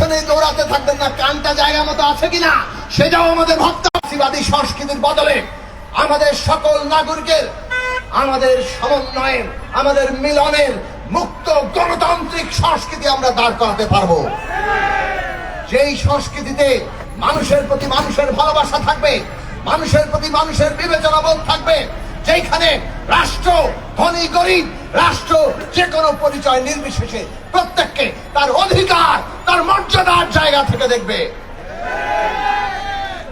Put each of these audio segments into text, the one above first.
পেছনে দৌড়াতে থাকবেন না। কানটা জায়গা মতো আছে কিনা সেটাও আমাদের ভক্তবাদী সংস্কৃতির বদলে আমাদের সকল নাগরিকের, আমাদের সমন্বয়ের, আমাদের মিলনের মুক্ত গণতান্ত্রিক সংস্কৃতি আমরা দাঁড় করাতে পারবো। যেই সংস্কৃতিতে মানুষের প্রতি মানুষের ভালোবাসা থাকবে, মানুষের প্রতি মানুষের বিবেচনাবোধ থাকবে, যেখানে রাষ্ট্র ধনী গরিব, রাষ্ট্র যে কোনো পরিচয় নির্বিশেষে প্রত্যেককে তার অধিকার, তার মর্যাদার জায়গা থেকে দেখবে।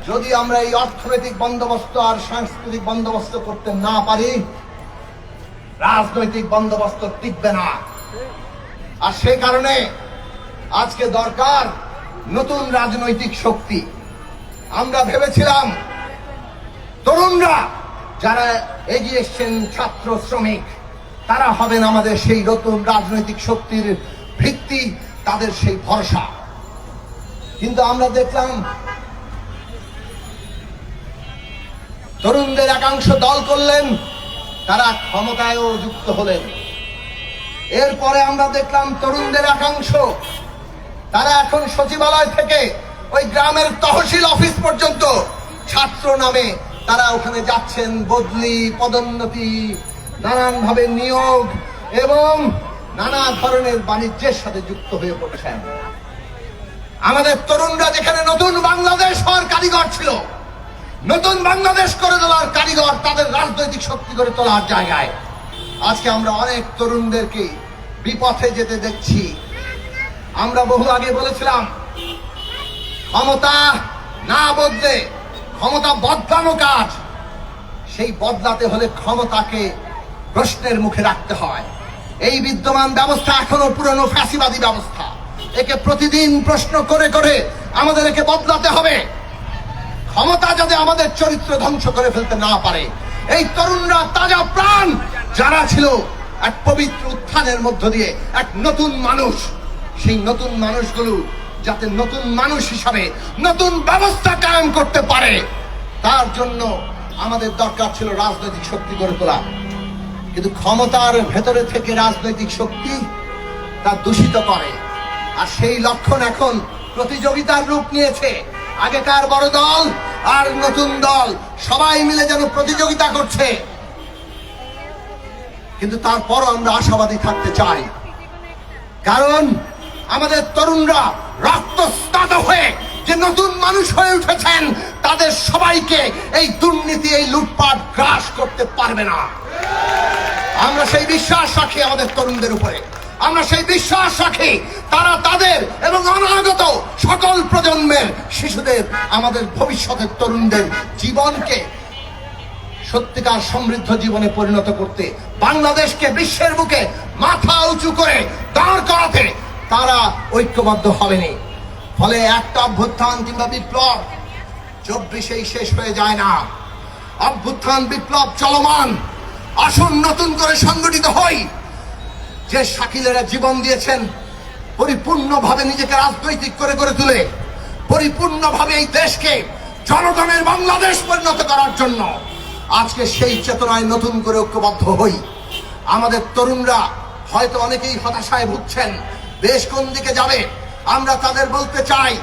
যদি আমরা এই অর্থনৈতিক বন্দোবস্ত আর সাংস্কৃতিক বন্দোবস্ত করতে না পারি, রাজনৈতিক বন্দোবস্ত টিকবে না। আর সেই কারণে আজকে দরকার নতুন রাজনৈতিক শক্তি। আমরা ভেবেছিলাম তরুণরা যারা এগিয়ে এসছেন, ছাত্র শ্রমিক, তারা হবেন আমাদের সেই নতুন রাজনৈতিক শক্তির ভিত্তি, তাদের সেই ভরসা। কিন্তু আমরা দেখলাম তরুণদের একাংশ দল করলেন, তারা ক্ষমতায়ও যুক্ত হলেন। এরপরে আমরা দেখলাম তরুণদের একাংশ তারা এখন সচিবালয় থেকে ওই গ্রামের তহসিল অফিস পর্যন্ত ছাত্র নামে তারা ওখানে যাচ্ছেন, বদলি, পদোন্নতি, নানানভাবে নিয়োগ এবং নানা ধরনের বাণিজ্যের সাথে যুক্ত হয়ে পড়ছেন। আমাদের তরুণরা যেখানে নতুন বাংলাদেশ হওয়ার কারিগর ছিল, নতুন বাংলাদেশ করে তোলার কারিগর, তাদের রাজনৈতিক শক্তি করে তোলার জায়গায় আজকে আমরা অনেক তরুণদেরকে বিপথে যেতে দেখছি। আমরা বহু আগে বলেছিলাম ক্ষমতা না বদলে ক্ষমতা বদলানো কাজ, সেই বদলাতে হলে ক্ষমতাকে প্রশ্নের মুখে রাখতে হয়। এই বিদ্যমান ব্যবস্থা এখনো পুরনো ফ্যাসিবাদী ব্যবস্থা, একে প্রতিদিন প্রশ্ন করে করে আমাদের একে বদলাতে হবে। ক্ষমতা যাতে আমাদের চরিত্র ধ্বংস করে ফেলতে না পারে। এই তরুণরা তাজা প্রাণ যারা ছিল এক পবিত্র উত্থানের মধ্য দিয়ে এক নতুন মানুষ, সেই নতুন মানুষগুলো যাতে নতুন মানুষ হিসাবে নতুন ব্যবস্থা কায়েম করতে পারে, তার জন্য আমাদের দরকার ছিল রাজনৈতিক শক্তি গড়ে তোলা। কিন্তু ক্ষমতার ভেতরে থেকে রাজনৈতিক শক্তি তা দূষিত করে, আর সেই লক্ষণ এখন প্রতিযোগিতার রূপ নিয়েছে। আগেকার বড় দল আর নতুন দল সবাই মিলে যেন প্রতিযোগিতা করছে, কিন্তু তারপরও আমরা আশাবাদী থাকতে চাই, কারণ আমাদের তরুণরা রক্তস্নাত হয়ে যে নতুন মানুষ হয়ে উঠেছেন, তাদের সবাইকে এই দুর্নীতি, এই লুটপাট গ্রাস করতে পারবে না। আমরা সেই বিশ্বাস রাখি আমাদের তরুণদের উপরে, আমরা সেই বিশ্বাস রাখি তারা তাদের এবং অনাগত সকল প্রজন্মের শিশুদের, আমাদের ভবিষ্যতের তরুণদের জীবনকে সত্যিকার সমৃদ্ধ জীবনে পরিণত করতে, বাংলাদেশকে বিশ্বের বুকে মাথা উঁচু করে দাঁড় করাতে তারা ঐক্যবদ্ধ হবেনি। ফলে একটা অভ্যুত্থান কিংবা বিপ্লব 24-এই শেষ হয়ে যায় না। অভ্যুত্থান বিপ্লব চলমান। আসুন নতুন করে সংগঠিত হই। যে শাকিলেরা জীবন দিয়েছেন পরিপূর্ণভাবে নিজেকে রাজনৈতিক করে গড়ে তুলে, পরিপূর্ণভাবে এই দেশকে জনগণের বাংলাদেশ পরিণত করার জন্য, আজকে সেই চেতনায় নতুন করে ঐক্যবদ্ধ হই। আমাদের তরুণরা হয়তো অনেকেই হতাশায় ভুগছেন, দেশ কোন দিকে যাবে। আমরা তাদের বলতে চাই,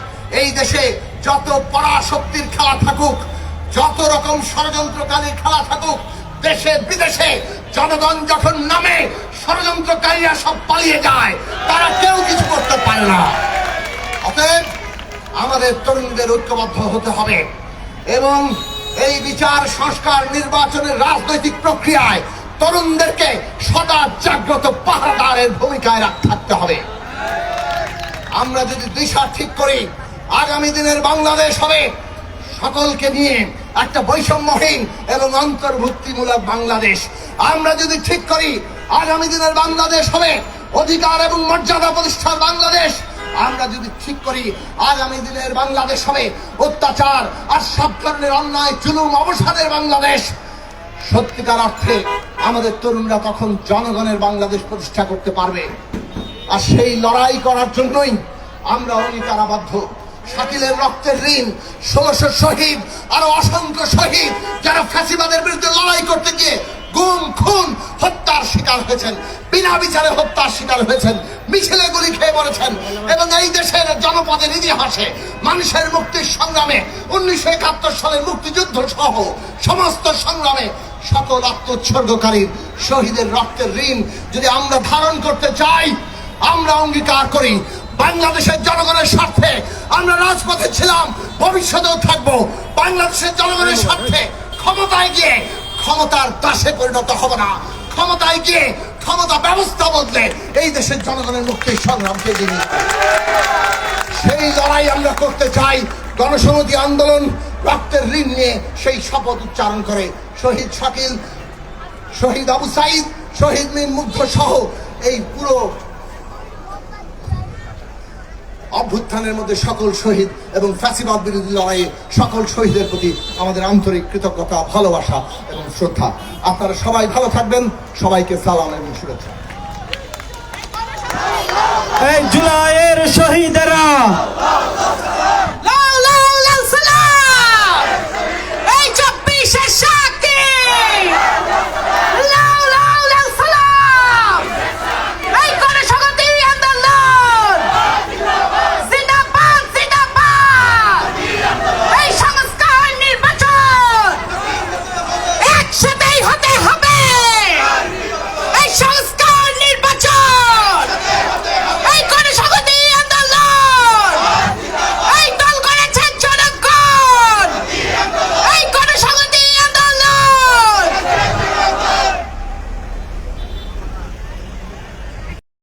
এই দেশে যত পরাশক্তির খেলা থাকুক, যত রকম ষড়যন্ত্রকারীর খেলা থাকুক, দেশে বিদেশে জনগণ যখন নামে, ষড়যন্ত্রকারীরা সব পালিয়ে যায়, তারা কেউ কিছু করতে পারে না। অতএব আমাদের তরুণদের ঐক্যবদ্ধ হতে হবে এবং এই বিচার, সংস্কার, নির্বাচনের রাজনৈতিক প্রক্রিয়ায় তরুণদেরকে সদা জাগ্রত পাহারাদারের ভূমিকায় থাকতে হবে। আমরা যদি দিশা ঠিক করি, আগামী দিনের বাংলাদেশ হবে সকলকে নিয়ে একটা বৈষম্যহীন এবং অন্তর্ভুক্তিমূলক বাংলাদেশ। আমরা যদি ঠিক করি, আগামী দিনের বাংলাদেশ হবে অধিকার এবং মর্যাদা প্রতিষ্ঠার বাংলাদেশ। আমরা যদি ঠিক করি, আগামী দিনের বাংলাদেশ হবে অত্যাচার আর সব ধরনের অন্যায় জুলুম অবসানের বাংলাদেশ। সত্যিকার অর্থে আমাদের তরুণরা তখন জনগণের বাংলাদেশ প্রতিষ্ঠা করতে পারবে। আর সেই লড়াই করার জন্যই আমরা অঙ্গীকারাবদ্ধ। শাকিলের রক্তের ঋণ, 1600 শহীদ, আরো অসংখ্য শহীদ যারা ফ্যাসিবাদের বিরুদ্ধে লড়াই করতে গিয়ে গুম খুন হত্যার শিকার হয়েছেন, বিনা বিচারে হত্যার শিকার হয়েছেন, মিছিলে গুলি খেয়ে মরেছেন। এবং এই দেশের জনপদের ইতিহাসে মানুষের মুক্তির সংগ্রামে 1971 সালের মুক্তিযুদ্ধ সহ সমস্ত সংগ্রামে সকল আত্মোৎসর্গকারীর শহীদের রক্তের ঋণ যদি আমরা ধারণ করতে চাই, আমরা অঙ্গীকার করি বাংলাদেশের জনগণের স্বার্থে আমরা রাজপথে ছিলাম, ভবিষ্যতেও থাকবো। বাংলাদেশের জনগণের স্বার্থে ক্ষমতায় গিয়ে ক্ষমতার দাসে পরিণত হব না, ক্ষমতায় গিয়ে ক্ষমতা ব্যবস্থা বদলে এই দেশের জনগণের মুক্তির সংগ্রামকে যিনি, সেই লড়াই আমরা করতে চাই। গণসংহতি আন্দোলন রক্তের ঋণ নিয়ে সেই শপথ উচ্চারণ করে শহীদ শাকিল, শহীদ আবু সাইদ, শহীদ মীর মুগ্ধ সহ এই পুরো অভ্যুত্থানের মধ্যে সকল শহীদ এবং ফ্যাসিবাদ বিরোধী লড়াইয়ে সকল শহীদের প্রতি আমাদের আন্তরিক কৃতজ্ঞতা, ভালোবাসা এবং শ্রদ্ধা। আপনারা সবাই ভালো থাকবেন। সবাইকে সালাম এবং শুভেচ্ছা। এই জুলাইয়ের শহীদেরা